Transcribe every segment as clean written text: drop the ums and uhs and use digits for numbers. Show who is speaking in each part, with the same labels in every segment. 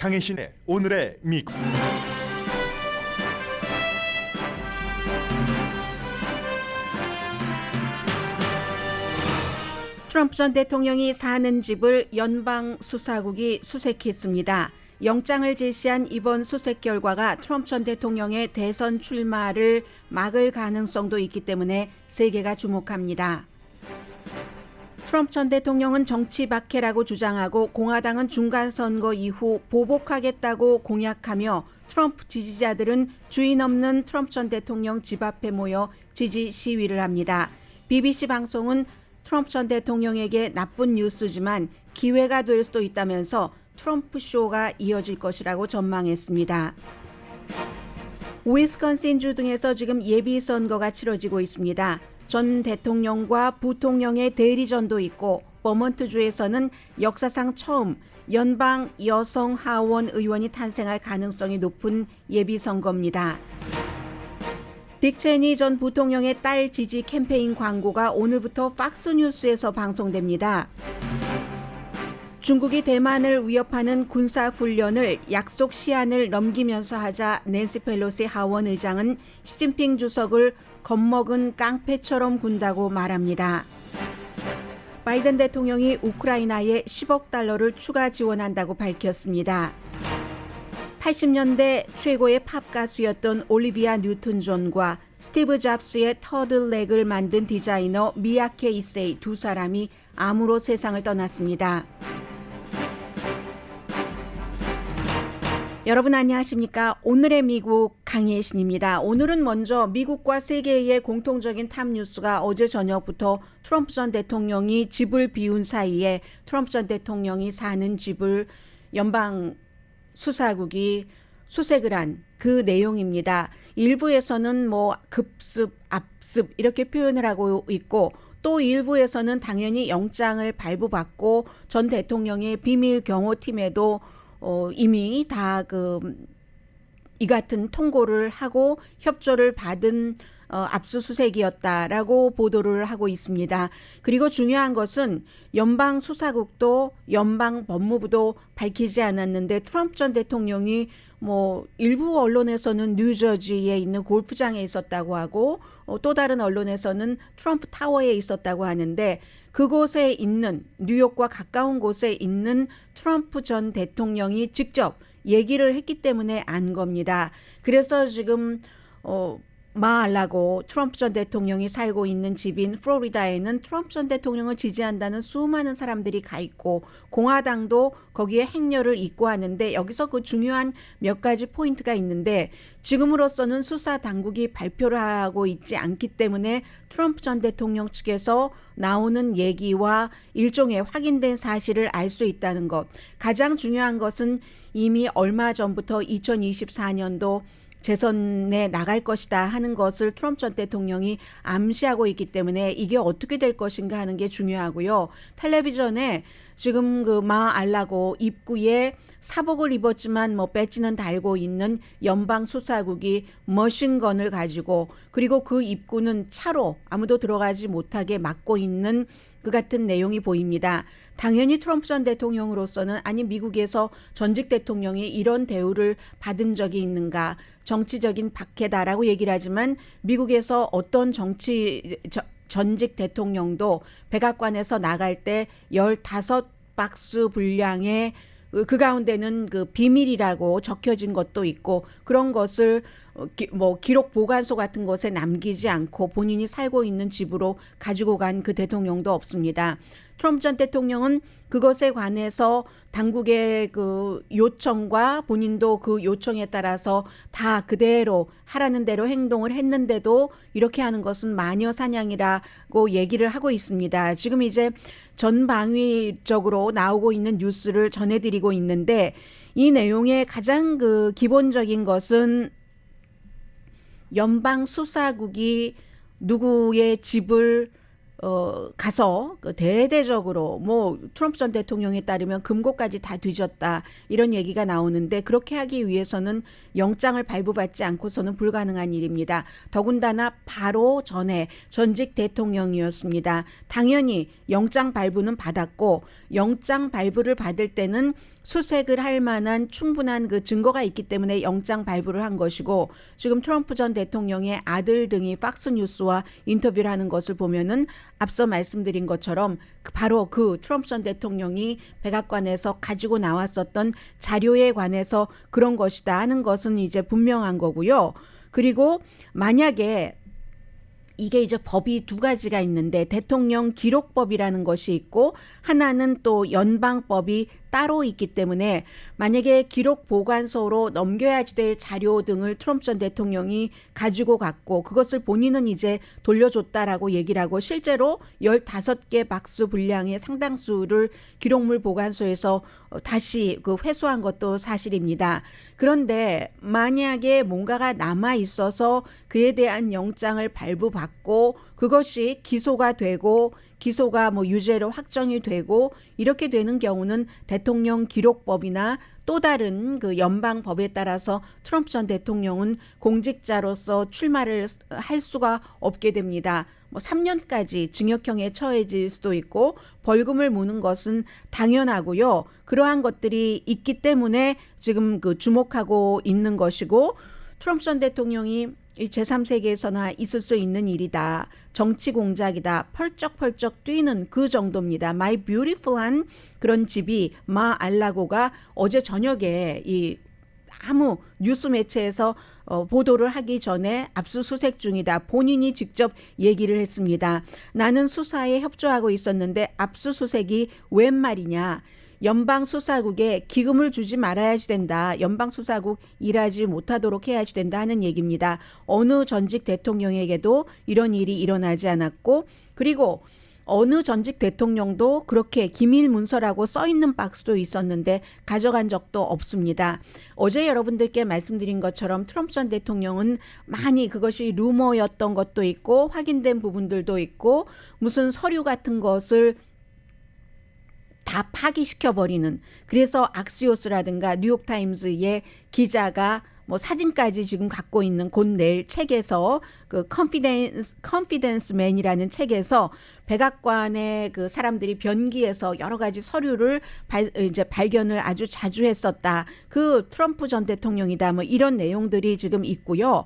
Speaker 1: 강혜신의 오늘의 미국.
Speaker 2: 트럼프 전 대통령이 사는 집을 연방수사국이 수색했습니다. 영장을 제시한 이번 수색 결과가 트럼프 전 대통령의 대선 출마를 막을 가능성도 있기 때문에 세계가 주목합니다. 트럼프 전 대통령은 정치 박해라고 주장하고 공화당은 중간선거 이후 보복하겠다고 공약하며 트럼프 지지자들은 주인 없는 트럼프 전 대통령 집 앞에 모여 지지 시위를 합니다. BBC 방송은 트럼프 전 대통령에게 나쁜 뉴스지만 기회가 될 수도 있다면서 트럼프 쇼가 이어질 것이라고 전망했습니다. 위스콘신주 등에서 지금 예비선거가 치러지고 있습니다. 전 대통령과 부통령의 대리전도 있고 버몬트주에서는 역사상 처음 연방 여성 하원 의원이 탄생할 가능성이 높은 예비선거입니다. 딕 체니 전 부통령의 딸 지지 캠페인 광고가 오늘부터 팍스뉴스에서 방송됩니다. 중국이 대만을 위협하는 군사훈련을 약속 시한을 넘기면서 하자 낸시 펠로시 하원 의장은 시진핑 주석을 겁먹은 깡패처럼 군다고 말합니다. 바이든 대통령이 우크라이나에 10억 달러를 추가 지원한다고 밝혔습니다. 80년대 최고의 팝 가수였던 올리비아 뉴튼 존과 스티브 잡스의 터들렉을 만든 디자이너 미야케 이세이 두 사람이 암으로 세상을 떠났습니다. 여러분 안녕하십니까? 오늘의 미국 강혜신입니다. 오늘은 먼저 미국과 세계의 공통적인 탑 뉴스가 어제 저녁부터 트럼프 전 대통령이 집을 비운 사이에 트럼프 전 대통령이 사는 집을 연방 수사국이 수색을 한 그 내용입니다. 일부에서는 급습, 압습 이렇게 표현을 하고 있고 또 일부에서는 당연히 영장을 발부받고 전 대통령의 비밀 경호팀에도 이미 다 이 같은 통고를 하고 협조를 받은 압수수색이었다라고 보도를 하고 있습니다. 그리고 중요한 것은 연방 수사국도 연방 법무부도 밝히지 않았는데 트럼프 전 대통령이 일부 언론에서는 뉴저지에 있는 골프장에 있었다고 하고 또 다른 언론에서는 트럼프 타워에 있었다고 하는데 그곳에 있는 뉴욕과 가까운 곳에 있는 트럼프 전 대통령이 직접 얘기를 했기 때문에 안 겁니다. 그래서 지금 마알라고 트럼프 전 대통령이 살고 있는 집인 플로리다에는 트럼프 전 대통령을 지지한다는 수많은 사람들이 가 있고 공화당도 거기에 행렬을 잇고 하는데 여기서 그 중요한 몇 가지 포인트가 있는데 지금으로서는 수사 당국이 발표를 하고 있지 않기 때문에 트럼프 전 대통령 측에서 나오는 얘기와 일종의 확인된 사실을 알 수 있다는 것. 가장 중요한 것은 이미 얼마 전부터 2024년도 재선에 나갈 것이다 하는 것을 트럼프 전 대통령이 암시하고 있기 때문에 이게 어떻게 될 것인가 하는 게 중요하고요. 텔레비전에 지금 마알라고 입구에 사복을 입었지만 배지는 달고 있는 연방 수사국이 머신건을 가지고 그리고 그 입구는 차로 아무도 들어가지 못하게 막고 있는 그 같은 내용이 보입니다. 당연히 트럼프 전 대통령으로서는 아니 미국에서 전직 대통령이 이런 대우를 받은 적이 있는가 정치적인 박해다라고 얘기를 하지만 미국에서 어떤 전직 대통령도 백악관에서 나갈 때 15박스 분량의 그 가운데는 비밀이라고 적혀진 것도 있고 그런 것을 기록 보관소 같은 곳에 남기지 않고 본인이 살고 있는 집으로 가지고 간 그 대통령도 없습니다. 트럼프 전 대통령은 그것에 관해서 당국의 요청과 본인도 그 요청에 따라서 다 그대로 하라는 대로 행동을 했는데도 이렇게 하는 것은 마녀 사냥이라고 얘기를 하고 있습니다. 지금 이제 전방위적으로 나오고 있는 뉴스를 전해드리고 있는데 이 내용의 가장 기본적인 것은 연방 수사국이 누구의 집을 가서 대대적으로 트럼프 전 대통령에 따르면 금고까지 다 뒤졌다 이런 얘기가 나오는데 그렇게 하기 위해서는 영장을 발부받지 않고서는 불가능한 일입니다. 더군다나 바로 전에 전직 대통령이었습니다. 당연히 영장 발부는 받았고 영장 발부를 받을 때는 수색을 할 만한 충분한 그 증거가 있기 때문에 영장 발부를 한 것이고 지금 트럼프 전 대통령의 아들 등이 팍스뉴스와 인터뷰를 하는 것을 보면은 앞서 말씀드린 것처럼 바로 그 트럼프 전 대통령이 백악관에서 가지고 나왔었던 자료에 관해서 그런 것이다 하는 것은 이제 분명한 거고요. 그리고 만약에 이게 이제 법이 두 가지가 있는데 대통령 기록법이라는 것이 있고 하나는 또 연방법이 따로 있기 때문에 만약에 기록 보관소로 넘겨야지 될 자료 등을 트럼프 전 대통령이 가지고 갔고 그것을 본인은 이제 돌려줬다라고 얘기를 하고 실제로 15개 박스 분량의 상당수를 기록물 보관소에서 다시 그 회수한 것도 사실입니다. 그런데 만약에 뭔가가 남아 있어서 그에 대한 영장을 발부받고 그것이 기소가 되고 기소가 뭐 유죄로 확정이 되고 이렇게 되는 경우는 대통령 기록법이나 또 다른 그 연방법에 따라서 트럼프 전 대통령은 공직자로서 출마를 할 수가 없게 됩니다. 뭐 3년까지 징역형에 처해질 수도 있고 벌금을 무는 것은 당연하고요. 그러한 것들이 있기 때문에 지금 그 주목하고 있는 것이고 트럼프 전 대통령이 이 제3세계에서나 있을 수 있는 일이다. 정치 공작이다. 펄쩍펄쩍 뛰는 그 정도입니다. My Beautiful한 그런 집이 마알라고가 어제 저녁에 이 아무 뉴스 매체에서 보도를 하기 전에 압수수색 중이다. 본인이 직접 얘기를 했습니다. 나는 수사에 협조하고 있었는데 압수수색이 웬 말이냐. 연방수사국에 기금을 주지 말아야지 된다. 연방수사국 일하지 못하도록 해야지 된다 하는 얘기입니다. 어느 전직 대통령에게도 이런 일이 일어나지 않았고 그리고 어느 전직 대통령도 그렇게 기밀 문서라고 써 있는 박스도 있었는데 가져간 적도 없습니다. 어제 여러분들께 말씀드린 것처럼 트럼프 전 대통령은 많이 그것이 루머였던 것도 있고 확인된 부분들도 있고 무슨 서류 같은 것을 다 파기시켜버리는 그래서 악시오스라든가 뉴욕타임즈의 기자가 뭐 사진까지 지금 갖고 있는 곧 낼 책에서 그 컨피던스 맨이라는 책에서 백악관의 그 사람들이 변기에서 여러 가지 서류를 이제 발견을 아주 자주 했었다. 그 트럼프 전 대통령이다. 뭐 이런 내용들이 지금 있고요.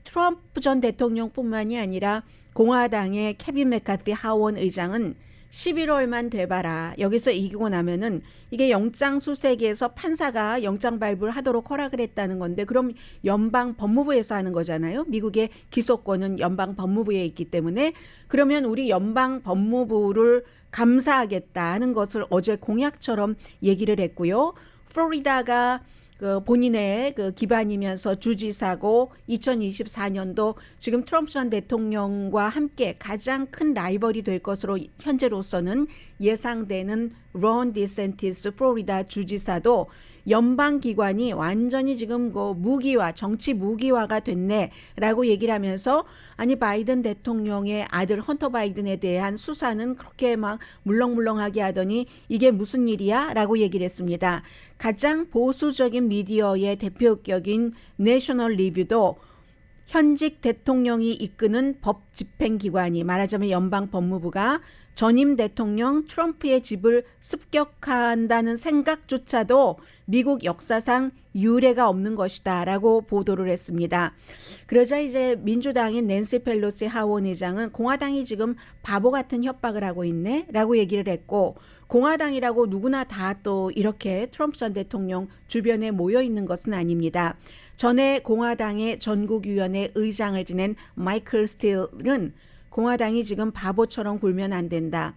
Speaker 2: 트럼프 전 대통령뿐만이 아니라 공화당의 케빈 맥카티 하원 의장은 11월만 돼봐라. 여기서 이기고 나면은 이게 영장 수색에서 판사가 영장 발부를 하도록 허락을 했다는 건데 그럼 연방 법무부에서 하는 거잖아요. 미국의 기소권은 연방 법무부에 있기 때문에 그러면 우리 연방 법무부를 감사하겠다는 것을 어제 공약처럼 얘기를 했고요. 플로리다가 그 본인의 그 기반이면서 주지사고 2024년도 지금 트럼프 전 대통령과 함께 가장 큰 라이벌이 될 것으로 현재로서는 예상되는 론 디센티스 플로리다 주지사도 연방기관이 완전히 지금 그 무기화, 정치 무기화가 됐네라고 얘기를 하면서 아니 바이든 대통령의 아들 헌터 바이든에 대한 수사는 그렇게 막 물렁물렁하게 하더니 이게 무슨 일이야? 라고 얘기를 했습니다. 가장 보수적인 미디어의 대표격인 내셔널 리뷰도 현직 대통령이 이끄는 법 집행기관이 말하자면 연방 법무부가 전임 대통령 트럼프의 집을 습격한다는 생각조차도 미국 역사상 유례가 없는 것이다 라고 보도를 했습니다. 그러자 이제 민주당인 낸시 펠로시 하원 의장은 공화당이 지금 바보 같은 협박을 하고 있네 라고 얘기를 했고 공화당이라고 누구나 다 또 이렇게 트럼프 전 대통령 주변에 모여 있는 것은 아닙니다. 전에 공화당의 전국위원회 의장을 지낸 마이클 스틸은 공화당이 지금 바보처럼 굴면 안 된다.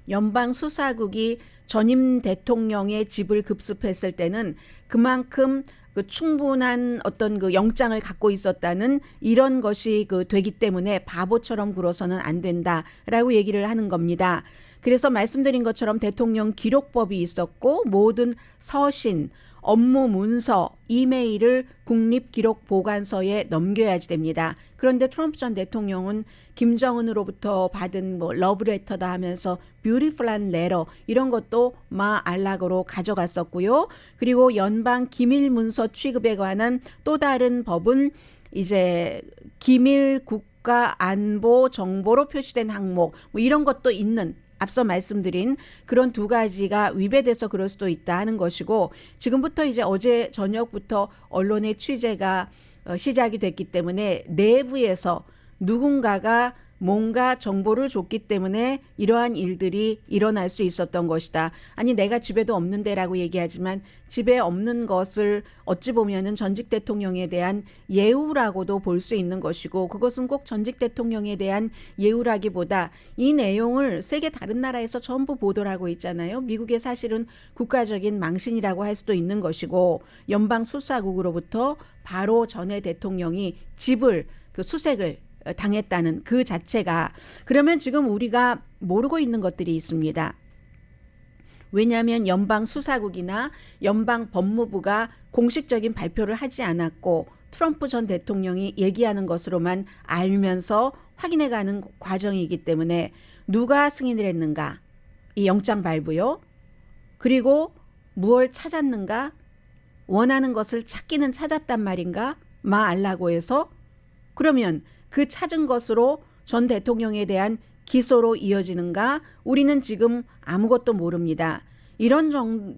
Speaker 2: 연방 수사국이 전임 대통령의 집을 급습했을 때는 그만큼 그 충분한 어떤 그 영장을 갖고 있었다는 이런 것이 그 되기 때문에 바보처럼 굴어서는 안 된다라고 얘기를 하는 겁니다. 그래서 말씀드린 것처럼 대통령 기록법이 있었고 모든 서신, 업무 문서, 이메일을 국립기록보관소에 넘겨야지 됩니다. 그런데 트럼프 전 대통령은 김정은으로부터 받은 뭐 러브레터다 하면서 뷰티풀한 레터 이런 것도 마알락으로 가져갔었고요. 그리고 연방 기밀 문서 취급에 관한 또 다른 법은 이제 기밀 국가 안보 정보로 표시된 항목 뭐 이런 것도 있는 앞서 말씀드린 그런 두 가지가 위배돼서 그럴 수도 있다 하는 것이고, 지금부터 이제 어제 저녁부터 언론의 취재가 시작이 됐기 때문에 내부에서 누군가가 뭔가 정보를 줬기 때문에 이러한 일들이 일어날 수 있었던 것이다. 아니 내가 집에도 없는데라고 얘기하지만 집에 없는 것을 어찌 보면은 전직 대통령에 대한 예우라고도 볼 수 있는 것이고, 그것은 꼭 전직 대통령에 대한 예우라기보다 이 내용을 세계 다른 나라에서 전부 보도를 하고 있잖아요. 미국의 사실은 국가적인 망신이라고 할 수도 있는 것이고, 연방 수사국으로부터 바로 전에 대통령이 집을 수색을 당했다는 그 자체가, 그러면 지금 우리가 모르고 있는 것들이 있습니다. 왜냐하면 연방 수사국이나 연방 법무부가 공식적인 발표를 하지 않았고 트럼프 전 대통령이 얘기하는 것으로만 알면서 확인해가는 과정이기 때문에 누가 승인을 했는가, 이 영장 발부요, 그리고 무엇을 찾았는가, 원하는 것을 찾기는 찾았단 말인가, 알라고 해서 그러면 그 찾은 것으로 전 대통령에 대한 기소로 이어지는가? 우리는 지금 아무것도 모릅니다. 이런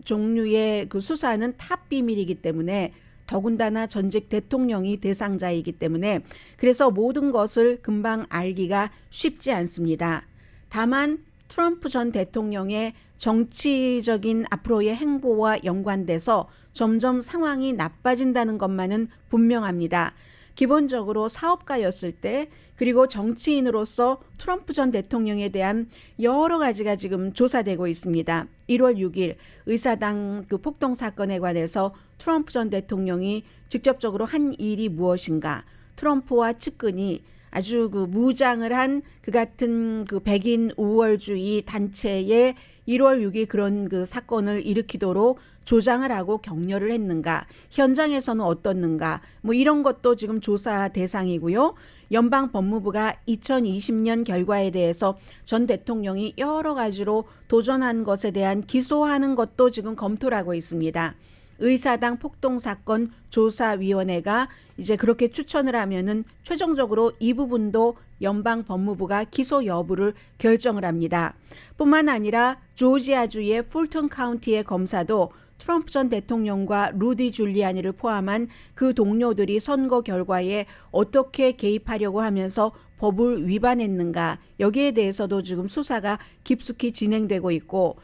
Speaker 2: 종류의 그 수사는 탑 비밀이기 때문에, 더군다나 전직 대통령이 대상자이기 때문에 그래서 모든 것을 금방 알기가 쉽지 않습니다. 다만 트럼프 전 대통령의 정치적인 앞으로의 행보와 연관돼서 점점 상황이 나빠진다는 것만은 분명합니다. 기본적으로 사업가였을 때, 그리고 정치인으로서 트럼프 전 대통령에 대한 여러 가지가 지금 조사되고 있습니다. 1월 6일 의사당 그 폭동 사건에 관해서 트럼프 전 대통령이 직접적으로 한 일이 무엇인가, 트럼프와 측근이 아주 그 무장을 한 그 같은 그 백인 우월주의 단체의 1월 6일 그런 그 사건을 일으키도록 조장을 하고 격려를 했는가, 현장에서는 어떻는가, 이런 것도 지금 조사 대상이고요. 연방 법무부가 2020년 결과에 대해서 전 대통령이 여러 가지로 도전한 것에 대한 기소하는 것도 지금 검토를 하고 있습니다. 의사당 폭동 사건 조사위원회가 이제 그렇게 추천을 하면은 최종적으로 이 부분도 연방 법무부가 기소 여부를 결정을 합니다. 뿐만 아니라 조지아주의 풀턴 카운티의 검사도 트럼프 전 대통령과 루디 줄리아니를 포함한 그 동료들이 선거 결과에 어떻게 개입하려고 하면서 법을 위반했는가, 여기에 대해서도 지금 수사가 깊숙이 진행되고 있고,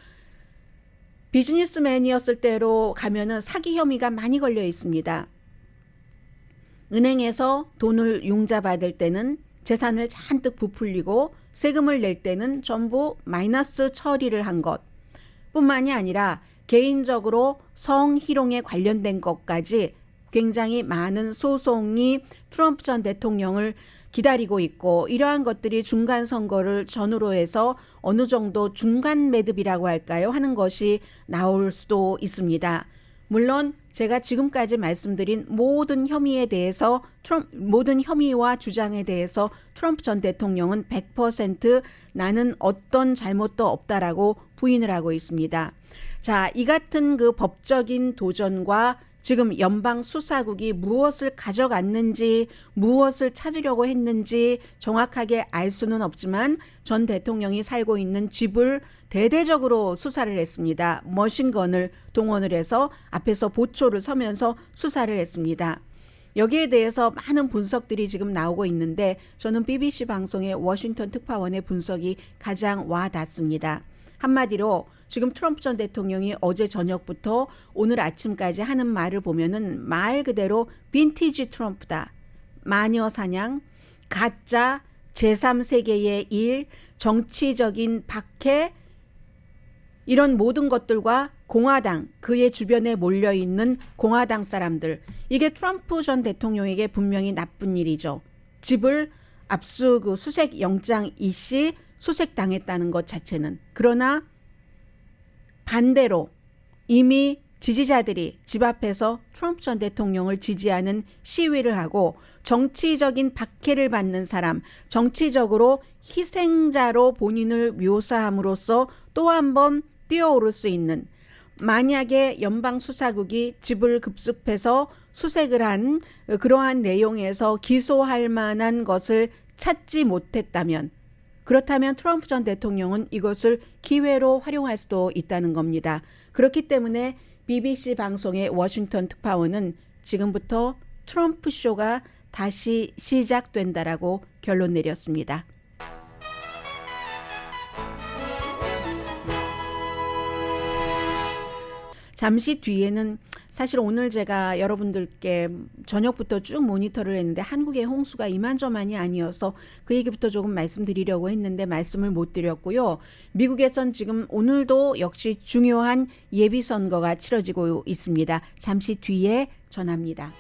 Speaker 2: 비즈니스맨이었을 때로 가면은 사기 혐의가 많이 걸려 있습니다. 은행에서 돈을 융자받을 때는 재산을 잔뜩 부풀리고 세금을 낼 때는 전부 마이너스 처리를 한 것 뿐만이 아니라 개인적으로 성희롱에 관련된 것까지 굉장히 많은 소송이 트럼프 전 대통령을 기다리고 있고, 이러한 것들이 중간 선거를 전후로 해서 어느 정도 중간 매듭이라고 할까요? 하는 것이 나올 수도 있습니다. 물론 제가 지금까지 말씀드린 모든 혐의에 대해서 모든 혐의와 주장에 대해서 트럼프 전 대통령은 100% 나는 어떤 잘못도 없다라고 부인을 하고 있습니다. 자, 이 같은 그 법적인 도전과 지금 연방 수사국이 무엇을 가져갔는지, 무엇을 찾으려고 했는지 정확하게 알 수는 없지만 전 대통령이 살고 있는 집을 대대적으로 수사를 했습니다. 머신건을 동원을 해서 앞에서 보초를 서면서 수사를 했습니다. 여기에 대해서 많은 분석들이 지금 나오고 있는데 저는 BBC 방송의 워싱턴 특파원의 분석이 가장 와닿습니다. 한마디로 지금 트럼프 전 대통령이 어제 저녁부터 오늘 아침까지 하는 말을 보면은 말 그대로 빈티지 트럼프다. 마녀 사냥, 가짜, 제3세계의 일, 정치적인 박해, 이런 모든 것들과 공화당, 그의 주변에 몰려있는 공화당 사람들, 이게 트럼프 전 대통령에게 분명히 나쁜 일이죠. 집을 압수 수색 영장 이씨 수색당했다는 것 자체는. 그러나 반대로 이미 지지자들이 집 앞에서 트럼프 전 대통령을 지지하는 시위를 하고 정치적인 박해를 받는 사람, 정치적으로 희생자로 본인을 묘사함으로써 또 한 번 뛰어오를 수 있는, 만약에 연방수사국이 집을 급습해서 수색을 한 그러한 내용에서 기소할 만한 것을 찾지 못했다면, 그렇다면 트럼프 전 대통령은 이것을 기회로 활용할 수도 있다는 겁니다. 그렇기 때문에 BBC 방송의 워싱턴 특파원은 지금부터 트럼프 쇼가 다시 시작된다라고 결론 내렸습니다. 잠시 뒤에는 사실 오늘 제가 여러분들께 저녁부터 쭉 모니터를 했는데 한국의 홍수가 이만저만이 아니어서 그 얘기부터 조금 말씀드리려고 했는데 말씀을 못 드렸고요. 미국에선 지금 오늘도 역시 중요한 예비선거가 치러지고 있습니다. 잠시 뒤에 전합니다.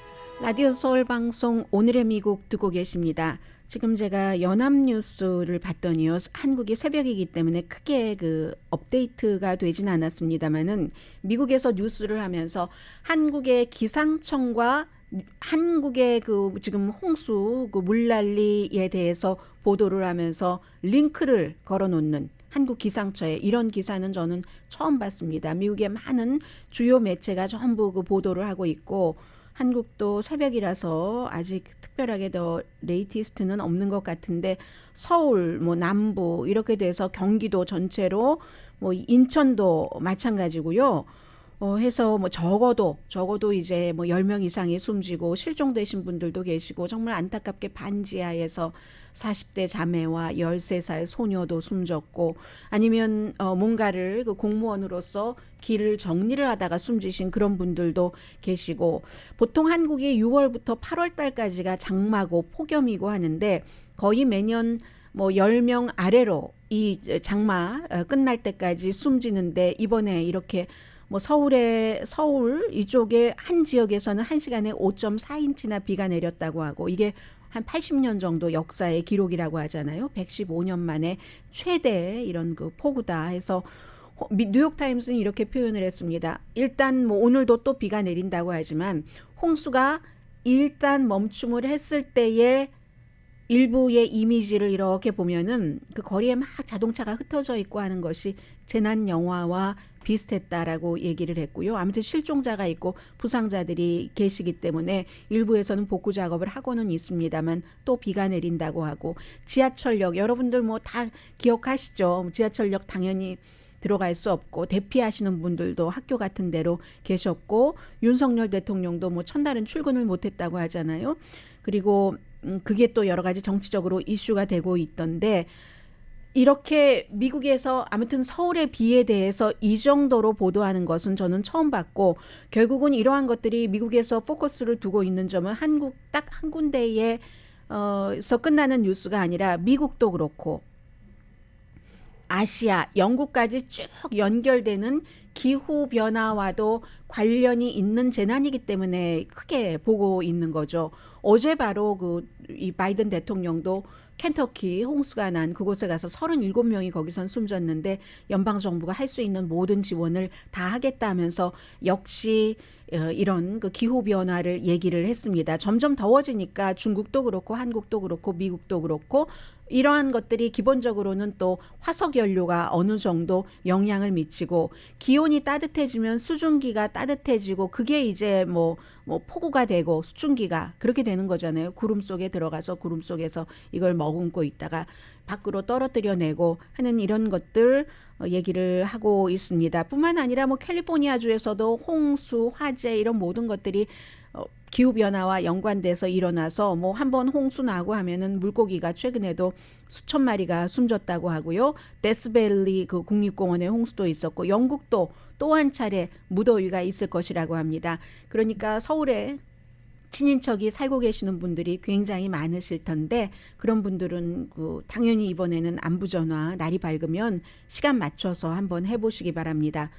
Speaker 2: 라디오 서울 방송 오늘의 미국 듣고 계십니다. 지금 제가 연합뉴스를 봤더니요. 한국이 새벽이기 때문에 크게 그 업데이트가 되진 않았습니다만은 미국에서 뉴스를 하면서 한국의 기상청과 한국의 그 지금 홍수 그 물난리에 대해서 보도를 하면서 링크를 걸어놓는 한국 기상처에 이런 기사는 저는 처음 봤습니다. 미국의 많은 주요 매체가 전부 그 보도를 하고 있고 한국도 새벽이라서 아직 특별하게 더 레이티스트는 없는 것 같은데 서울, 뭐 남부 이렇게 돼서 경기도 전체로 뭐 인천도 마찬가지고요. 해서 뭐 적어도 이제 뭐 10명 이상이 숨지고 실종되신 분들도 계시고 정말 안타깝게 반지하에서 40대 자매와 13살 소녀도 숨졌고 아니면 뭔가를 그 공무원으로서 길을 정리를 하다가 숨지신 그런 분들도 계시고 보통 한국이 6월부터 8월 달까지가 장마고 폭염이고 하는데 거의 매년 뭐 10명 아래로 이 장마 끝날 때까지 숨지는데 이번에 이렇게 뭐 서울 이쪽에 한 지역에서는 1시간에 5.4인치나 비가 내렸다고 하고 이게 한 80년 정도 역사의 기록이라고 하잖아요. 115년 만에 최대 이런 그 폭우다 해서 뉴욕타임스는 이렇게 표현을 했습니다. 일단 뭐 오늘도 또 비가 내린다고 하지만 홍수가 일단 멈춤을 했을 때의 일부의 이미지를 이렇게 보면은 그 거리에 막 자동차가 흩어져 있고 하는 것이 재난 영화와 비슷했다라고 얘기를 했고요. 아무튼 실종자가 있고 부상자들이 계시기 때문에 일부에서는 복구 작업을 하고는 있습니다만 또 비가 내린다고 하고 지하철역 여러분들 뭐 다 기억하시죠? 지하철역 당연히 들어갈 수 없고 대피하시는 분들도 학교 같은 데로 계셨고 윤석열 대통령도 뭐 첫날은 출근을 못했다고 하잖아요. 그리고 그게 또 여러 가지 정치적으로 이슈가 되고 있던데 이렇게 미국에서 아무튼 서울의 비에 대해서 이 정도로 보도하는 것은 저는 처음 봤고 결국은 이러한 것들이 미국에서 포커스를 두고 있는 점은 한국 딱 한 군데에서 끝나는 뉴스가 아니라 미국도 그렇고 아시아, 영국까지 쭉 연결되는 기후변화와도 관련이 있는 재난이기 때문에 크게 보고 있는 거죠. 어제 바로 이 바이든 대통령도 켄터키 홍수가 난 그곳에 가서 37명이 거기선 숨졌는데 연방정부가 할 수 있는 모든 지원을 다 하겠다 하면서 역시 이런 그 기후변화를 얘기를 했습니다. 점점 더워지니까 중국도 그렇고 한국도 그렇고 미국도 그렇고 이러한 것들이 기본적으로는 또 화석연료가 어느 정도 영향을 미치고 기온이 따뜻해지면 수증기가 따뜻해지고 그게 이제 뭐 폭우가 되고 수증기가 그렇게 되는 거잖아요. 구름 속에 들어가서 구름 속에서 이걸 머금고 있다가 밖으로 떨어뜨려내고 하는 이런 것들 얘기를 하고 있습니다. 뿐만 아니라 뭐 캘리포니아주에서도 홍수, 화재 이런 모든 것들이 기후변화와 연관돼서 일어나서 뭐 한번 홍수 나고 하면은 물고기가 최근에도 수천 마리가 숨졌다고 하고요. 데스밸리 그 국립공원에 홍수도 있었고 영국도 또 한 차례 무더위가 있을 것이라고 합니다. 그러니까 서울에 친인척이 살고 계시는 분들이 굉장히 많으실 텐데 그런 분들은 당연히 이번에는 안부전화 날이 밝으면 시간 맞춰서 한번 해보시기 바랍니다.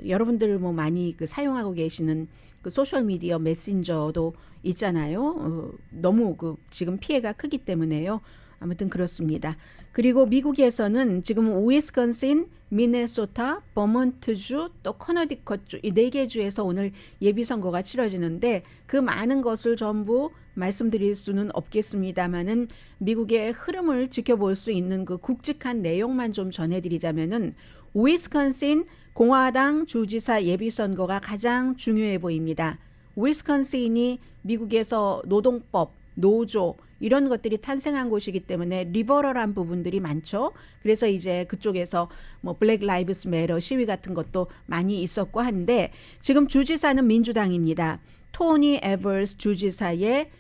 Speaker 2: 여러분들 뭐 많이 사용하고 계시는 소셜 미디어 메신저도 있잖아요. 너무 지금 피해가 크기 때문에요. 아무튼 그렇습니다. 그리고 미국에서는 지금 위스콘신, 미네소타, 버몬트주, 또 커너디컷주 이 4개 주에서 오늘 예비선거가 치러지는데 그 많은 것을 전부 말씀드릴 수는 없겠습니다만은 미국의 흐름을 지켜볼 수 있는 그 굵직한 내용만 좀 전해드리자면은 위스콘신 공화당 주지사 예비선거가 가장 중요해 보입니다. 위스콘신이 미국에서 노동법, 노조 이런 것들이 탄생한 곳이기 때문에 리버럴한 부분들이 많죠. 그래서 이제 그쪽에서 뭐 블랙 라이브스 매터 시위 같은 것도 많이 있었고 한데 지금 주지사는 민주당입니다. 토니 에버스 주지사의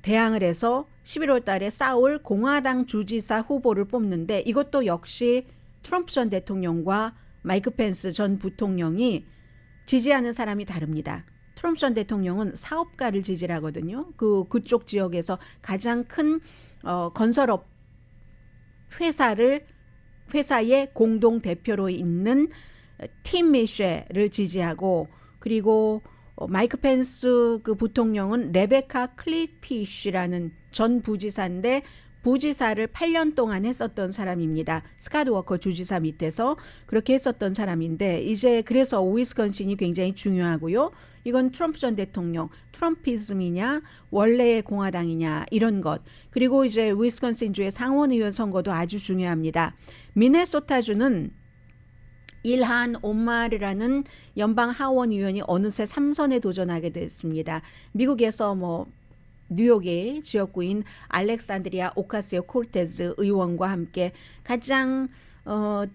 Speaker 2: 대항을 해서 11월 달에 싸울 공화당 주지사 후보를 뽑는데 이것도 역시 트럼프 전 대통령과 마이크 펜스 전 부통령이 지지하는 사람이 다릅니다. 트럼프 전 대통령은 사업가를 지지를 하거든요. 그쪽 지역에서 가장 큰 건설업 회사의 공동 대표로 있는 팀 미쉐를 지지하고 그리고 마이크 펜스 그 부통령은 레베카 클리피쉬라는 전 부지사인데 부지사를 8년 동안 했었던 사람입니다. 스캇 워커 주지사 밑에서 그렇게 했었던 사람인데 이제 그래서 위스콘신이 굉장히 중요하고요. 이건 트럼프 전 대통령, 트럼피즘이냐 원래의 공화당이냐 이런 것. 그리고 이제 위스콘신주의 상원의원 선거도 아주 중요합니다. 미네소타주는 일한 오마르라는 연방 하원 의원이 어느새 3선에 도전하게 됐습니다. 미국에서 뭐 뉴욕의 지역구인 알렉산드리아 오카시오 콜테즈 의원과 함께 가장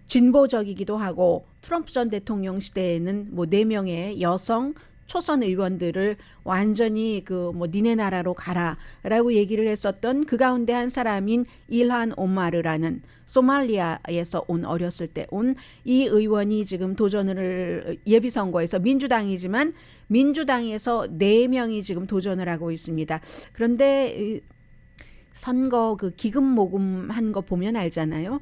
Speaker 2: 진보적이기도 하고 트럼프 전 대통령 시대에는 뭐 4명의 여성 초선 의원들을 완전히 니네 나라로 가라라고 얘기를 했었던 그 가운데 한 사람인 일한 오마르라는 소말리아에서 어렸을 때 온 이 의원이 지금 도전을 예비선거에서 민주당이지만 민주당에서 4명이 지금 도전을 하고 있습니다. 그런데 선거 기금 모금한 거 보면 알잖아요.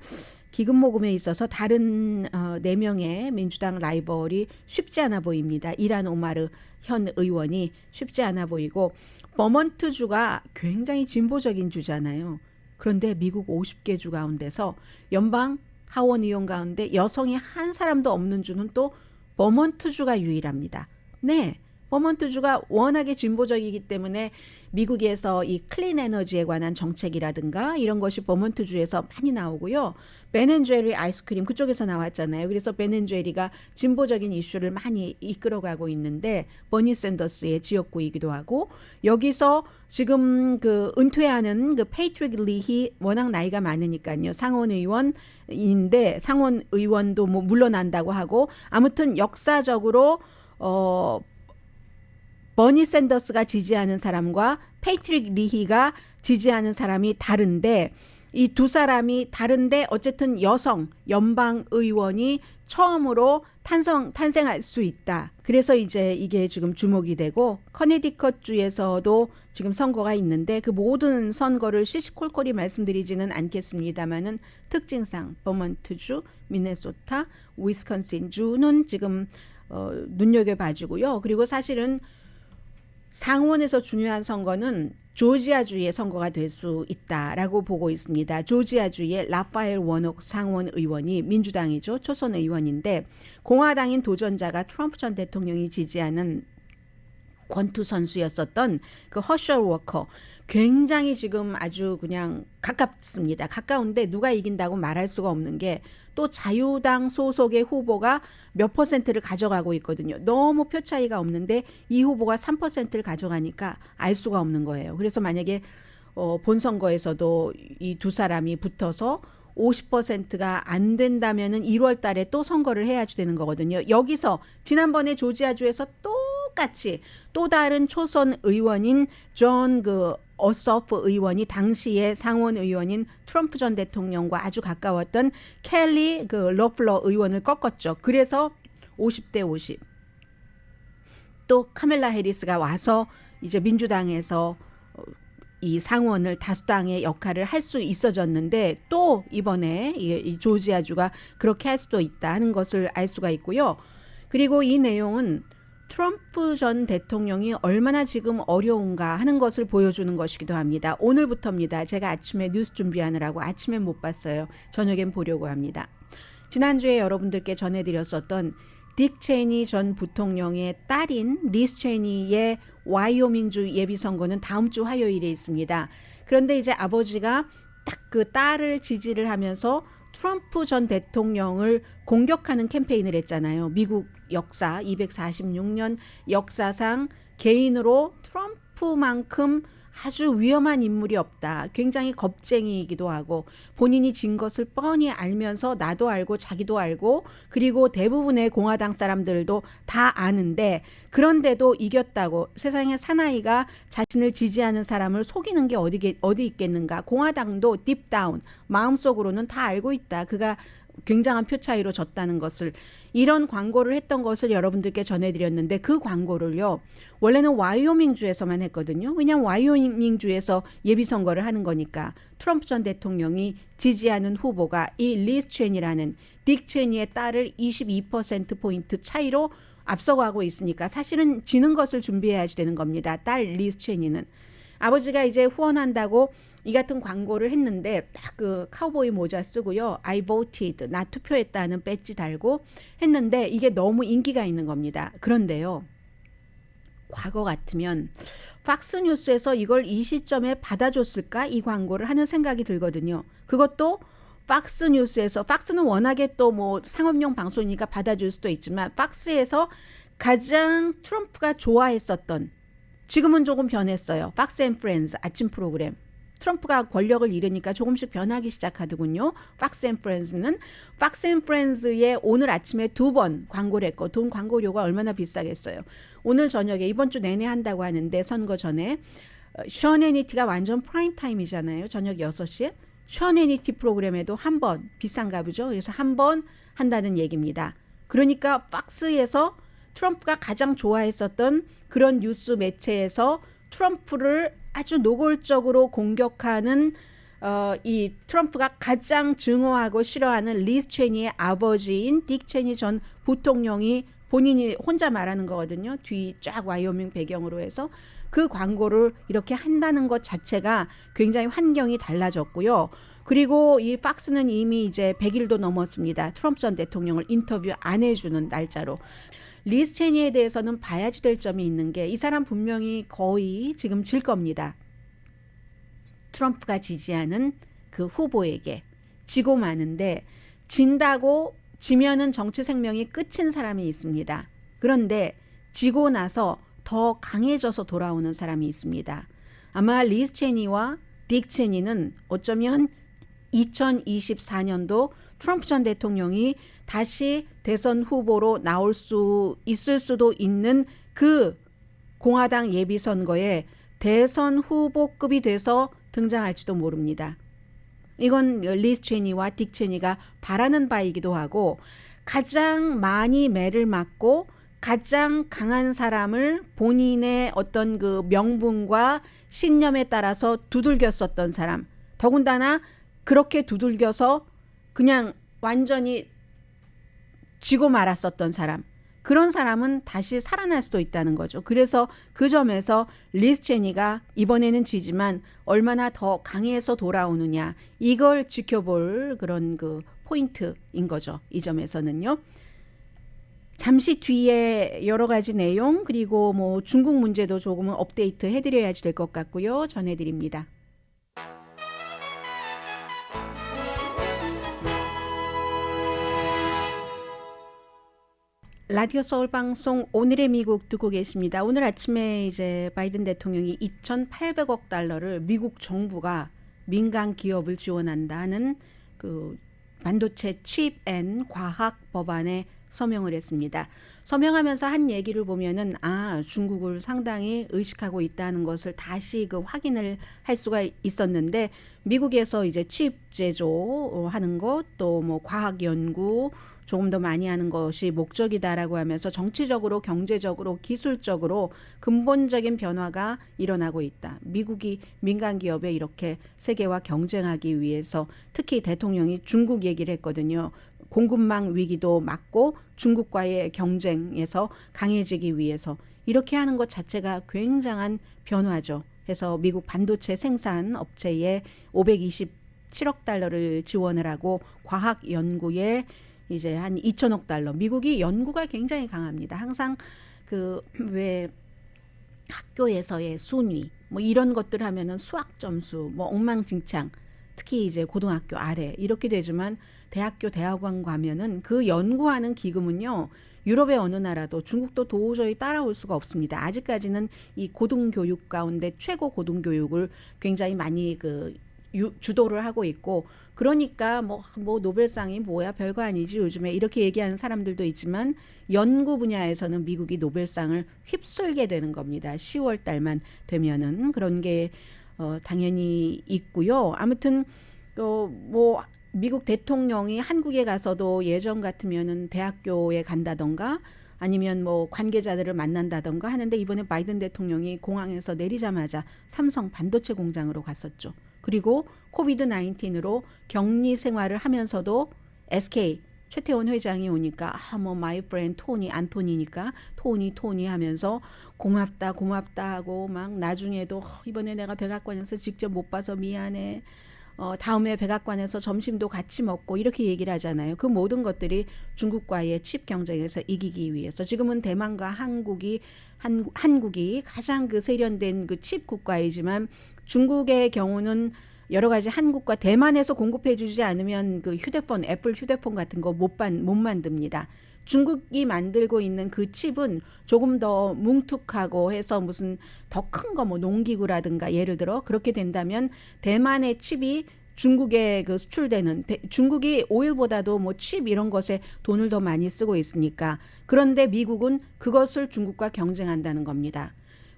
Speaker 2: 기금 모금에 있어서 다른 4명의 민주당 라이벌이 쉽지 않아 보입니다. 일한 오마르 현 의원이 쉽지 않아 보이고 버몬트주가 굉장히 진보적인 주잖아요. 그런데 미국 50개 주 가운데서 연방 하원 의원 가운데 여성이 한 사람도 없는 주는 또 버몬트주가 유일합니다. 네, 버몬트주가 워낙에 진보적이기 때문에 미국에서 이 클린 에너지에 관한 정책이라든가 이런 것이 버몬트주에서 많이 나오고요. 벤앤제리 아이스크림 그쪽에서 나왔잖아요. 그래서 벤앤제리가 진보적인 이슈를 많이 이끌어가고 있는데 버니 샌더스의 지역구이기도 하고 여기서 지금 은퇴하는 페이트릭 리히 워낙 나이가 많으니까요. 상원 의원인데 상원 의원도 뭐 물러난다고 하고 아무튼 역사적으로 버니 샌더스가 지지하는 사람과 페이트릭 리히가 지지하는 사람이 다른데 이 두 사람이 다른데 어쨌든 여성 연방 의원이 처음으로 탄생할 수 있다. 그래서 이제 이게 지금 주목이 되고 커네디컷 주에서도 지금 선거가 있는데 그 모든 선거를 시시콜콜이 말씀드리지는 않겠습니다만은 특징상 버몬트주, 미네소타, 위스콘신 주는 지금 눈여겨봐주고요. 그리고 사실은 상원에서 중요한 선거는 조지아주의 선거가 될 수 있다라고 보고 있습니다. 조지아주의 라파엘 워녹 상원 의원이 민주당이죠. 초선 의원인데 공화당인 도전자가 트럼프 전 대통령이 지지하는 권투 선수였었던 허셜 워커 굉장히 지금 아주 그냥 가깝습니다. 가까운데 누가 이긴다고 말할 수가 없는 게 또 자유당 소속의 후보가 몇 %를 가져가고 있거든요. 너무 표 차이가 없는데 이 후보가 3%를 가져가니까 알 수가 없는 거예요. 그래서 만약에 본선거에서도 이 두 사람이 붙어서 50%가 안 된다면은 1월 달에 또 선거를 해야지 되는 거거든요. 여기서 지난번에 조지아주에서 똑같이 또 다른 초선 의원인 존 어서프 의원이 당시에 상원 의원인 트럼프 전 대통령과 아주 가까웠던 켈리 러플러 의원을 꺾었죠. 그래서 50대 50. 또 카멜라 해리스가 와서 이제 민주당에서 이 상원을 다수당의 역할을 할 수 있어졌는데 또 이번에 이 조지아주가 그렇게 할 수도 있다 하는 것을 알 수가 있고요. 그리고 이 내용은 트럼프 전 대통령이 얼마나 지금 어려운가 하는 것을 보여주는 것이기도 합니다. 오늘부터입니다. 제가 아침에 뉴스 준비하느라고 아침에 못 봤어요. 저녁엔 보려고 합니다. 지난주에 여러분들께 전해드렸었던 딕 체니 전 부통령의 딸인 리스 체니의 와이오밍주 예비선거는 다음 주 화요일에 있습니다. 그런데 이제 아버지가 딱 그 딸을 지지를 하면서 트럼프 전 대통령을 공격하는 캠페인을 했잖아요. 미국 역사 246년 역사상 개인으로 트럼프만큼 아주 위험한 인물이 없다. 굉장히 겁쟁이이기도 하고 본인이 진 것을 뻔히 알면서 나도 알고 자기도 알고 그리고 대부분의 공화당 사람들도 다 아는데 그런데도 이겼다고 세상에 사나이가 자신을 지지하는 사람을 속이는 게 어디 있겠는가. 공화당도 딥다운 마음속으로는 다 알고 있다. 그가 굉장한 표 차이로 졌다는 것을 이런 광고를 했던 것을 여러분들께 전해드렸는데 그 광고를요 원래는 와이오밍주에서만 했거든요. 왜냐하면 와이오밍주에서 예비선거를 하는 거니까 트럼프 전 대통령이 지지하는 후보가 이 리스 체니라는 딕 체니의 딸을 22%포인트 차이로 앞서가고 있으니까 사실은 지는 것을 준비해야지 되는 겁니다. 딸 리스 체니는. 아버지가 이제 후원한다고 이 같은 광고를 했는데 딱 그 카우보이 모자 쓰고요. I voted, 나 투표했다는 배지 달고 했는데 이게 너무 인기가 있는 겁니다. 그런데요. 과거 같으면 팍스뉴스에서 이걸 이 시점에 받아줬을까? 이 광고를 하는 생각이 들거든요. 그것도 팍스뉴스에서 팍스는 워낙에 또 뭐 상업용 방송이니까 받아줄 수도 있지만 팍스에서 가장 트럼프가 좋아했었던 지금은 조금 변했어요. 팍스 앤 프렌즈 아침 프로그램. 트럼프가 권력을 잃으니까 조금씩 변하기 시작하더군요. 팍스 앤 프렌즈는 팍스 앤 프렌즈에 오늘 아침에 2번 광고를 했고 돈 광고료가 얼마나 비싸겠어요. 오늘 저녁에 이번 주 내내 한다고 하는데 선거 전에 션 해니티가 완전 프라임 타임이잖아요. 저녁 6시에. 션 해니티 프로그램에도 한 번 비싼가 보죠. 그래서 한 번 한다는 얘기입니다. 그러니까 팍스에서 트럼프가 가장 좋아했었던 그런 뉴스 매체에서 트럼프를 아주 노골적으로 공격하는 이 트럼프가 가장 증오하고 싫어하는 리스 체니의 아버지인 딕 체니 전 부통령이 본인이 혼자 말하는 거거든요. 뒤 쫙 와이오밍 배경으로 해서 그 광고를 이렇게 한다는 것 자체가 굉장히 환경이 달라졌고요. 그리고 이 팍스는 이미 이제 100일도 넘었습니다. 트럼프 전 대통령을 인터뷰 안 해주는 날짜로. 리스 체니에 대해서는 봐야지 될 점이 있는 게 이 사람 분명히 거의 지금 질 겁니다. 트럼프가 지지하는 그 후보에게 지고 마는데 진다고 지면은 정치 생명이 끝인 사람이 있습니다. 그런데 지고 나서 더 강해져서 돌아오는 사람이 있습니다. 아마 리스 체니와 딕 체니는 어쩌면 2024년도 트럼프 전 대통령이 다시 대선 후보로 나올 수 있을 수도 있는 그 공화당 예비선거에 대선 후보급이 돼서 등장할지도 모릅니다. 이건 리스 체니와 딕 체니가 바라는 바이기도 하고 가장 많이 매를 맞고 가장 강한 사람을 본인의 어떤 그 명분과 신념에 따라서 두들겼었던 사람. 더군다나 그렇게 두들겨서 그냥 완전히 지고 말았었던 사람. 그런 사람은 다시 살아날 수도 있다는 거죠. 그래서 그 점에서 리스 체니가 이번에는 지지만 얼마나 더 강해서 돌아오느냐. 이걸 지켜볼 그런 그 포인트인 거죠. 이 점에서는요. 잠시 뒤에 여러 가지 내용 그리고 뭐 중국 문제도 조금은 업데이트 해드려야지 될 것 같고요. 전해드립니다. 라디오 서울 방송 오늘의 미국 듣고 계십니다. 오늘 아침에 이제 바이든 대통령이 2,800억 달러를 미국 정부가 민간 기업을 지원한다는 그 반도체 칩 앤 과학 법안에 서명을 했습니다. 서명하면서 한 얘기를 보면은 중국을 상당히 의식하고 있다는 것을 다시 그 확인을 할 수가 있었는데 미국에서 이제 칩 제조하는 것 또 뭐 과학 연구 조금 더 많이 하는 것이 목적이다라고 하면서 정치적으로 경제적으로 기술적으로 근본적인 변화가 일어나고 있다. 미국이 민간 기업에 이렇게 세계와 경쟁하기 위해서 특히 대통령이 중국 얘기를 했거든요. 공급망 위기도 막고 중국과의 경쟁에서 강해지기 위해서 이렇게 하는 것 자체가 굉장한 변화죠. 해서 미국 반도체 생산 업체에 527억 달러를 지원을 하고 과학 연구에 이제 한 2천억 달러. 미국이 연구가 굉장히 강합니다. 항상 그 왜 학교에서의 순위 뭐 이런 것들 하면은 수학 점수 뭐 엉망진창 특히 이제 고등학교 아래 이렇게 되지만 대학교 대학원 가면은 그 연구하는 기금은요 유럽의 어느 나라도 중국도 도저히 따라올 수가 없습니다. 아직까지는 이 고등교육 가운데 최고 고등교육을 굉장히 많이 주도를 하고 있고, 그러니까 뭐 노벨상이 뭐야 별거 아니지 요즘에 이렇게 얘기하는 사람들도 있지만 연구 분야에서는 미국이 노벨상을 휩쓸게 되는 겁니다. 10월 달만 되면은 그런 게 당연히 있고요. 아무튼 뭐 미국 대통령이 한국에 가서도 예전 같으면은 대학교에 간다던가 아니면 뭐 관계자들을 만난다던가 하는데, 이번에 바이든 대통령이 공항에서 내리자마자 삼성 반도체 공장으로 갔었죠. 그리고 코비드 19으로 격리 생활을 하면서도 SK 최태원 회장이 오니까 뭐 마이 프렌드 토니 안토니니까 토니 하면서 고맙다 하고 막 나중에도 이번에 내가 백악관에서 직접 못 봐서 미안해. 다음에 백악관에서 점심도 같이 먹고 이렇게 얘기를 하잖아요. 그 모든 것들이 중국과의 칩 경쟁에서 이기기 위해서. 지금은 대만과 한국이 가장 세련된 칩 국가이지만 중국의 경우는 여러 가지 한국과 대만에서 공급해 주지 않으면 휴대폰, 애플 휴대폰 같은 거 못 만듭니다. 중국이 만들고 있는 그 칩은 조금 더 뭉툭하고 해서 무슨 더 큰 거 뭐 농기구라든가 예를 들어 그렇게 된다면 대만의 칩이 중국에 수출되는, 중국이 오일보다도 뭐 칩 이런 것에 돈을 더 많이 쓰고 있으니까. 그런데 미국은 그것을 중국과 경쟁한다는 겁니다.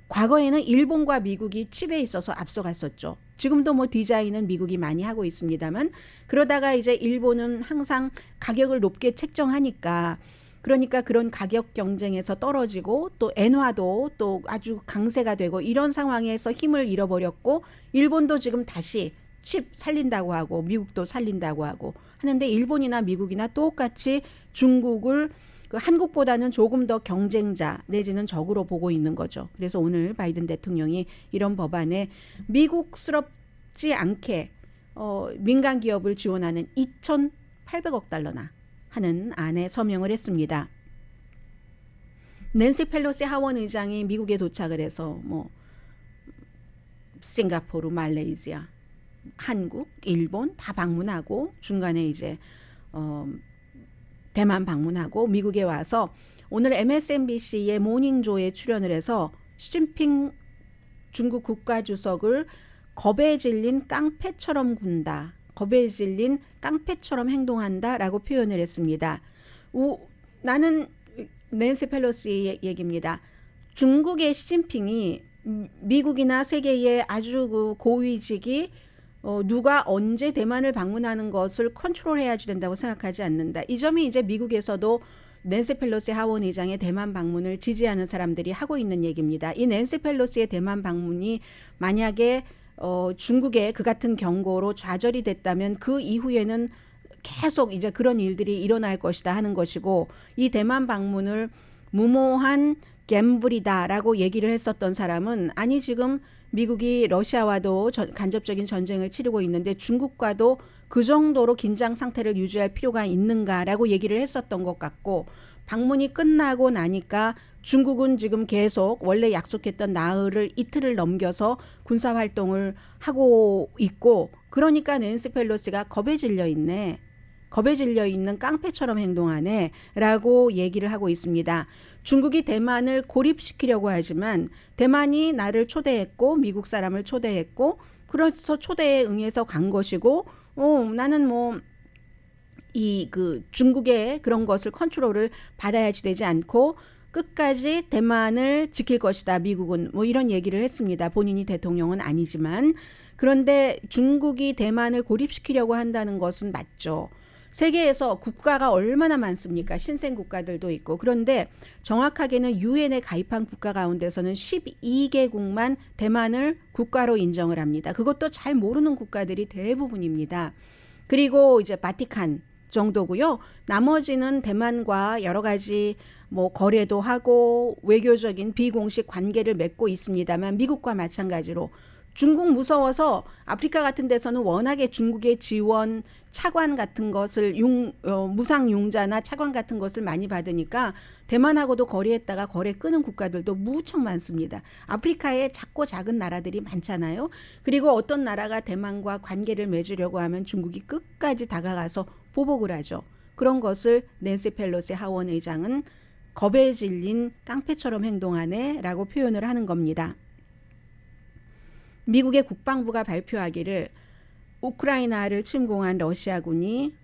Speaker 2: 과거에는 일본과 미국이 칩에 있어서 앞서갔었죠. 지금도 뭐 디자인은 미국이 많이 하고 있습니다만, 그러다가 이제 일본은 항상 가격을 높게 책정하니까, 그러니까 그런 가격 경쟁에서 떨어지고 또 엔화도 또 아주 강세가 되고 이런 상황에서 힘을 잃어버렸고, 일본도 지금 다시 칩 살린다고 하고 미국도 살린다고 하고 하는데, 일본이나 미국이나 똑같이 중국을 한국보다는 조금 더 경쟁자 내지는 적으로 보고 있는 거죠. 그래서 오늘 바이든 대통령이 이런 법안에 미국스럽지 않게 민간 기업을 지원하는 2,800억 달러나 하는 안에 서명을 했습니다. 낸시 펠로시 하원 의장이 미국에 도착을 해서 뭐 싱가포르, 말레이시아, 한국, 일본 다 방문하고 중간에 이제 대만 방문하고 미국에 와서 오늘 MSNBC의 모닝조에 출연을 해서 시진핑 중국 국가주석을 겁에 질린 깡패처럼 군다, 겁에 질린 깡패처럼 행동한다라고 표현을 했습니다. 나는 낸시 펠로시 얘기입니다. 중국의 시진핑이 미국이나 세계의 아주 고위직이 누가 언제 대만을 방문하는 것을 컨트롤해야지 된다고 생각하지 않는다. 이 점이 이제 미국에서도 낸시 펠로시 하원 의장의 대만 방문을 지지하는 사람들이 하고 있는 얘기입니다. 이 낸시 펠로시의 대만 방문이 만약에 중국의 그 같은 경고로 좌절이 됐다면 그 이후에는 계속 이제 그런 일들이 일어날 것이다 하는 것이고, 이 대만 방문을 무모한 갬블이다라고 얘기를 했었던 사람은, 아니 지금 미국이 러시아와도 간접적인 전쟁을 치르고 있는데 중국과도 그 정도로 긴장 상태를 유지할 필요가 있는가라고 얘기를 했었던 것 같고, 방문이 끝나고 나니까 중국은 지금 계속 원래 약속했던 나흘을 이틀을 넘겨서 군사활동을 하고 있고, 그러니까 낸시 펠로시가 겁에 질려 있네, 겁에 질려 있는 깡패처럼 행동하네 라고 얘기를 하고 있습니다. 중국이 대만을 고립시키려고 하지만 대만이 나를 초대했고 미국 사람을 초대했고 그래서 초대에 응해서 간 것이고, 나는 뭐 중국의 그런 것을 컨트롤을 받아야지 되지 않고 끝까지 대만을 지킬 것이다 미국은, 뭐 이런 얘기를 했습니다. 본인이 대통령은 아니지만. 그런데 중국이 대만을 고립시키려고 한다는 것은 맞죠. 세계에서 국가가 얼마나 많습니까? 신생 국가들도 있고. 그런데 정확하게는 유엔에 가입한 국가 가운데서는 12개국만 대만을 국가로 인정을 합니다. 그것도 잘 모르는 국가들이 대부분입니다. 그리고 이제 바티칸 정도고요. 나머지는 대만과 여러 가지 뭐 거래도 하고 외교적인 비공식 관계를 맺고 있습니다만, 미국과 마찬가지로 중국 무서워서 아프리카 같은 데서는 워낙에 중국의 지원, 차관 같은 것을 무상융자나 차관 같은 것을 많이 받으니까 대만하고도 거래했다가 거래 끊은 국가들도 무척 많습니다. 아프리카에 작고 작은 나라들이 많잖아요. 그리고 어떤 나라가 대만과 관계를 맺으려고 하면 중국이 끝까지 다가가서 보복을 하죠. 그런 것을 낸시 펠로시 하원 의장은 겁에 질린 깡패처럼 행동하네라고 표현을 하는 겁니다. 미국의 국방부가 발표하기를 우크라이나를 침공한 러시아군이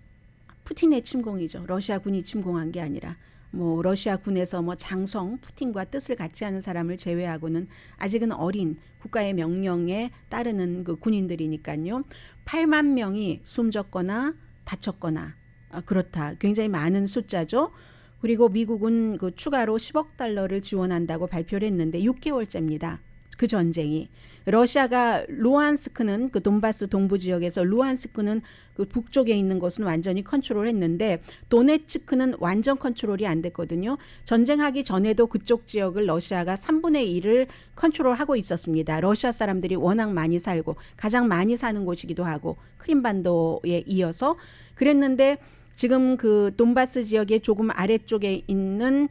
Speaker 2: 푸틴의 침공이죠. 러시아군이 침공한 게 아니라 뭐 러시아군에서 뭐 장성 푸틴과 뜻을 같이 하는 사람을 제외하고는 아직은 어린 국가의 명령에 따르는 그 군인들이니까요. 8만 명이 숨졌거나 다쳤거나 그렇다. 굉장히 많은 숫자죠. 그리고 미국은 그 추가로 10억 달러를 지원한다고 발표를 했는데 6개월째입니다. 그 전쟁이. 러시아가 루안스크는 그 돈바스 동부 지역에서 루안스크는 그 북쪽에 있는 것은 완전히 컨트롤했는데 도네츠크는 완전 컨트롤이 안 됐거든요. 전쟁하기 전에도 그쪽 지역을 러시아가 3분의 1을 컨트롤하고 있었습니다. 러시아 사람들이 워낙 많이 살고 가장 많이 사는 곳이기도 하고 크림반도에 이어서 그랬는데 지금 그 돈바스 지역의 조금 아래쪽에 있는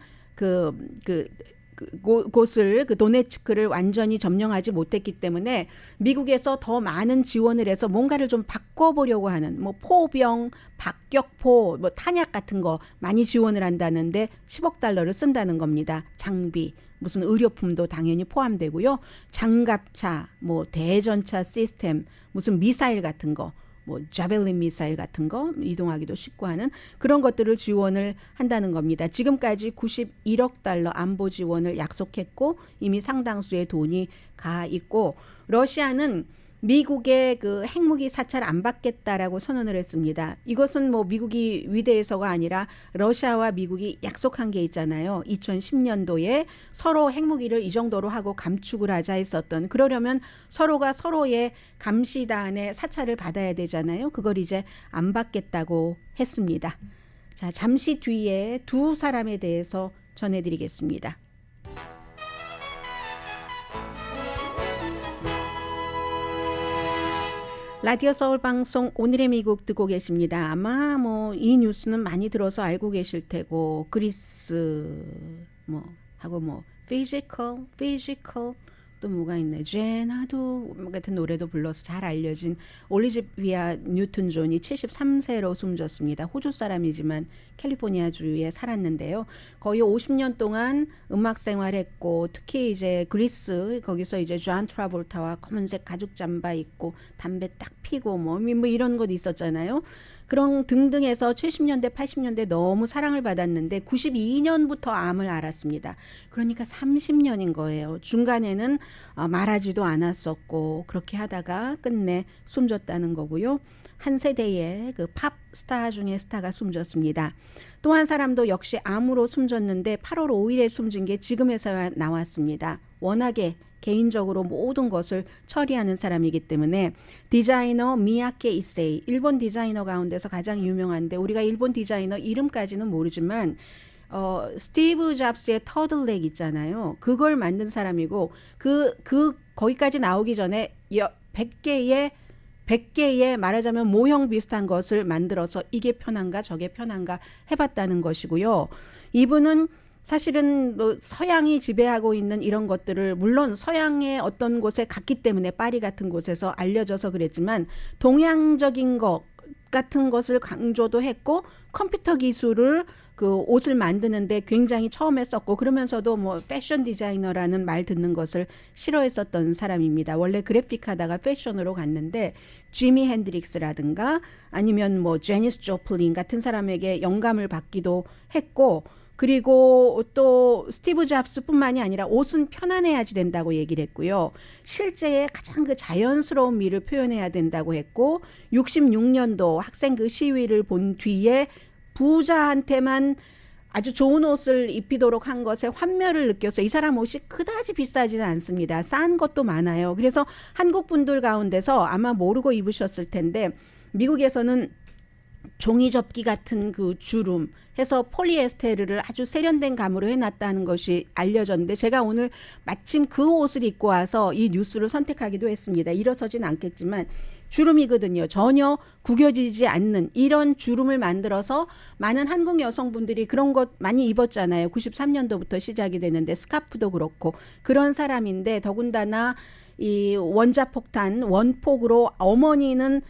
Speaker 2: 곳을 그 도네츠크를 완전히 점령하지 못했기 때문에 미국에서 더 많은 지원을 해서 뭔가를 좀 바꿔보려고 하는 뭐 포병, 박격포, 뭐 탄약 같은 거 많이 지원을 한다는데 10억 달러를 쓴다는 겁니다. 장비, 무슨 의료품도 당연히 포함되고요. 장갑차, 뭐 대전차 시스템, 무슨 미사일 같은 거. 뭐 자벨린 미사일 같은 거 이동하기도 쉽고 하는 그런 것들을 지원을 한다는 겁니다. 지금까지 91억 달러 안보 지원을 약속했고 이미 상당수의 돈이 가 있고 러시아는 미국의 그 핵무기 사찰 안 받겠다라고 선언을 했습니다. 이것은 뭐 미국이 위대해서가 아니라 러시아와 미국이 약속한 게 있잖아요. 2010년도에 서로 핵무기를 이 정도로 하고 감축을 하자 했었던 그러려면 서로가 서로의 감시단의 사찰을 받아야 되잖아요. 그걸 이제 안 받겠다고 했습니다. 자, 잠시 뒤에 두 사람에 대해서 전해드리겠습니다. 라디오 서울 방송 오늘의 미국 듣고 계십니다. 아마 뭐 이 뉴스는 많이 들어서 알고 계실 테고 그리스 뭐 하고 뭐 physical 또 뭐가 있네. 제나도 같은 노래도 불러서 잘 알려진 올리비아 뉴튼 존이 73세로 숨졌습니다. 호주 사람이지만 캘리포니아주에 살았는데요. 거의 50년 동안 음악 생활했고 특히 이제 그리스 거기서 이제 존 트라볼타와 검은색 가죽 잠바 입고 담배 딱 피고 뭐 이런 것 있었잖아요. 그런 등등해서 70년대 80년대 너무 사랑을 받았는데 92년부터 암을 앓았습니다. 그러니까 30년인 거예요. 중간에는 말하지도 않았었고 그렇게 하다가 끝내 숨졌다는 거고요. 한 세대의 그 팝 스타 중에 스타가 숨졌습니다. 또 한 사람도 역시 암으로 숨졌는데 8월 5일에 숨진 게 지금에서야 나왔습니다. 워낙에 개인적으로 모든 것을 처리하는 사람이기 때문에 디자이너 미야케 이세이 일본 디자이너 가운데서 가장 유명한데 우리가 일본 디자이너 이름까지는 모르지만 스티브 잡스의 터들넥 있잖아요. 그걸 만든 사람이고 거기까지 나오기 전에 100개의 말하자면 모형 비슷한 것을 만들어서 이게 편한가 저게 편한가 해봤다는 것이고요. 이분은 사실은 서양이 지배하고 있는 이런 것들을 물론 서양의 어떤 곳에 갔기 때문에 파리 같은 곳에서 알려져서 그랬지만 동양적인 것 같은 것을 강조도 했고 컴퓨터 기술을 그 옷을 만드는데 굉장히 처음에 썼고 그러면서도 뭐 패션 디자이너라는 말 듣는 것을 싫어했었던 사람입니다. 원래 그래픽 하다가 패션으로 갔는데 지미 핸드릭스라든가 아니면 뭐 제니스 조플린 같은 사람에게 영감을 받기도 했고 그리고 또 스티브 잡스뿐만이 아니라 옷은 편안해야지 된다고 얘기를 했고요. 실제의 가장 그 자연스러운 미를 표현해야 된다고 했고 66년도 학생 그 시위를 본 뒤에 부자한테만 아주 좋은 옷을 입히도록 한 것에 환멸을 느껴서 이 사람 옷이 그다지 비싸지는 않습니다. 싼 것도 많아요. 그래서 한국 분들 가운데서 아마 모르고 입으셨을 텐데 미국에서는 종이 접기 같은 그 주름 해서 폴리에스테르를 아주 세련된 감으로 해놨다는 것이 알려졌는데 제가 오늘 마침 그 옷을 입고 와서 이 뉴스를 선택하기도 했습니다. 일어서진 않겠지만 주름이거든요. 전혀 구겨지지 않는 이런 주름을 만들어서 많은 한국 여성분들이 그런 것 많이 입었잖아요. 93년도부터 시작이 되는데 스카프도 그렇고 그런 사람인데 더군다나 이 원자폭탄 원폭으로 어머니는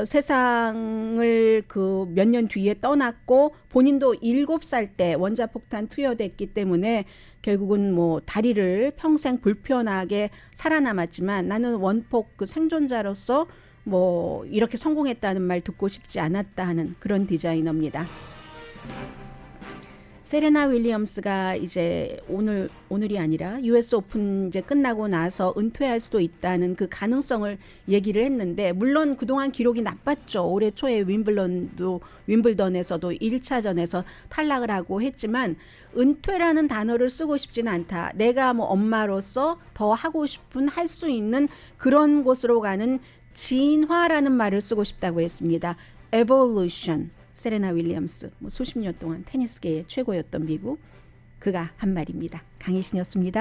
Speaker 2: 세상을 그 몇 년 뒤에 떠났고 본인도 7살 때 원자폭탄 투여됐기 때문에 결국은 뭐 다리를 평생 불편하게 살아남았지만 나는 원폭 그 생존자로서 뭐 이렇게 성공했다는 말 듣고 싶지 않았다 하는 그런 디자이너입니다. 세레나 윌리엄스가 이제 오늘이 아니라 US 오픈 이제 끝나고 나서 은퇴할 수도 있다는 그 가능성을 얘기를 했는데 물론 그동안 기록이 나빴죠. 올해 초에 윈블던에서도 1차전에서 탈락을 하고 했지만 은퇴라는 단어를 쓰고 싶지는 않다. 내가 뭐 엄마로서 더 하고 싶은 할 수 있는 그런 곳으로 가는 진화라는 말을 쓰고 싶다고 했습니다. Evolution. 세레나 윌리엄스 수십 년 동안 테니스계의 최고였던 미국 그가 한 말입니다. 강희신이었습니다.